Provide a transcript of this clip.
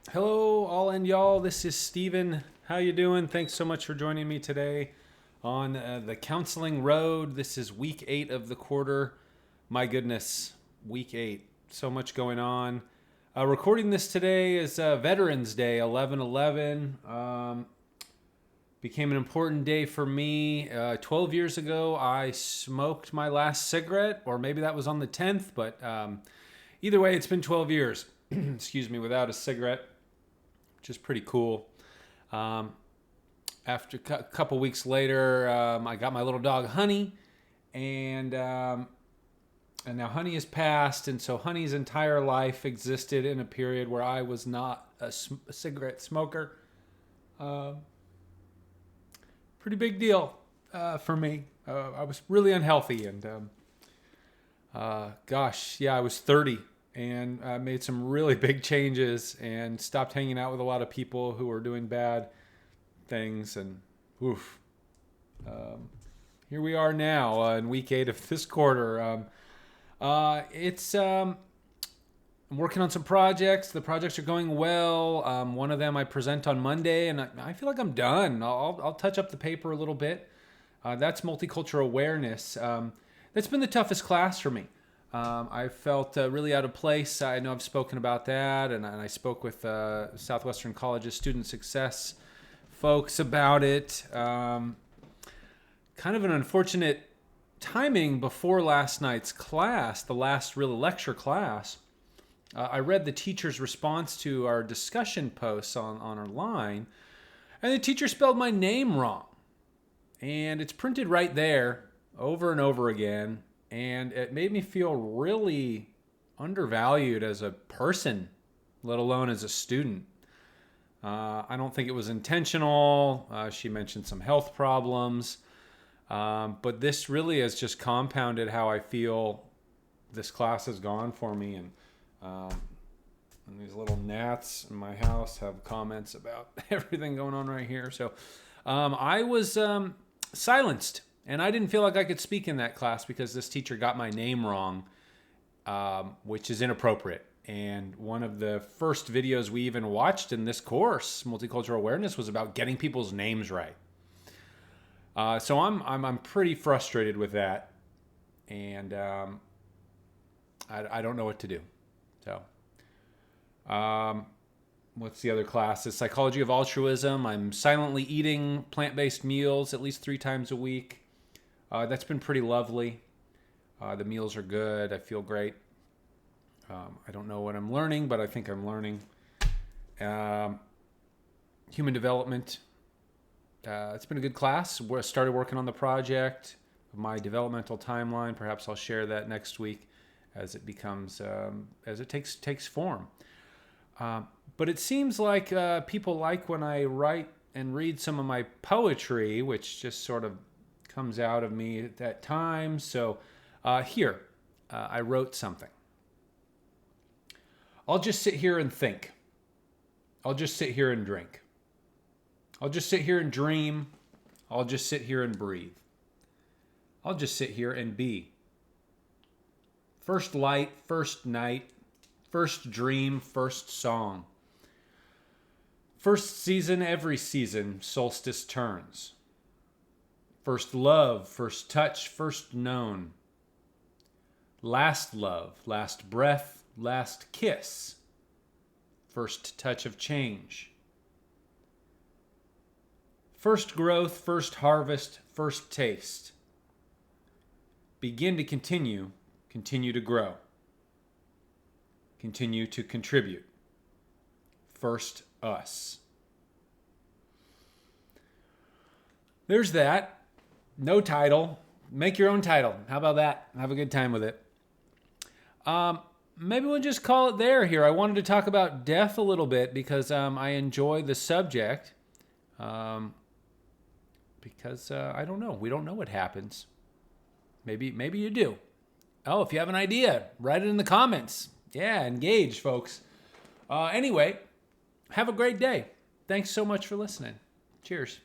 Hello, all and y'all. This is Steven. How you doing? Thanks so much for joining me today on the counseling road. This is week 8 of the quarter. My goodness, week 8. So much going on. Recording this today is Veterans Day, 11/11. Became an important day for me. 12 years ago, I smoked my last cigarette, or maybe that was on the 10th, but either way, it's been 12 years, excuse me, without a cigarette, which is pretty cool. After a couple weeks later, I got my little dog, Honey, and now Honey has passed, and so Honey's entire life existed in a period where I was not a cigarette smoker. Pretty big deal for me. I was really unhealthy, and I was 30 and made some really big changes and stopped hanging out with a lot of people who were doing bad things. And here we are now in week 8 of this quarter. I'm working on some projects. The projects are going well. One of them I present on Monday, and I feel like I'm done. I'll touch up the paper a little bit. That's multicultural awareness. That's been the toughest class for me. I felt really out of place. I know I've spoken about that, and I spoke with Southwestern College's student success folks about it. Kind of an unfortunate timing before last night's class, the last real lecture class. I read the teacher's response to our discussion posts on our line, and the teacher spelled my name wrong. And it's printed right there over and over again, and it made me feel really undervalued as a person, let alone as a student. I don't think it was intentional. She mentioned some health problems, but this really has just compounded how I feel this class has gone for me. And these little gnats in my house have comments about everything going on right here. So I was silenced, and I didn't feel like I could speak in that class because this teacher got my name wrong, which is inappropriate. And one of the first videos we even watched in this course, Multicultural Awareness, was about getting people's names right. So I'm pretty frustrated with that, and I don't know what to do. So, what's the other class? The Psychology of Altruism. I'm silently eating plant-based meals at least 3 times a week. That's been pretty lovely. The meals are good. I feel great. I don't know what I'm learning, but I think I'm learning. Human development. It's been a good class. I started working on the project, my developmental timeline. Perhaps I'll share that next week as it becomes, as it takes form. But it seems like people like when I write and read some of my poetry, which just sort of comes out of me at that time. So here, I wrote something. I'll just sit here and think. I'll just sit here and drink. I'll just sit here and dream. I'll just sit here and breathe. I'll just sit here and be. First light, first night, first dream, first song. First season, every season, solstice turns. First love, first touch, first known. Last love, last breath, last kiss. First touch of change. First growth, first harvest, first taste. Begin to continue. Continue to grow. Continue to contribute. First us. There's that. No title. Make your own title. How about that? Have a good time with it. Maybe we'll just call it there here. I wanted to talk about death a little bit because I enjoy the subject. Because I don't know. We don't know what happens. Maybe you do. Oh, if you have an idea, write it in the comments. Yeah, engage, folks. Anyway, have a great day. Thanks so much for listening. Cheers.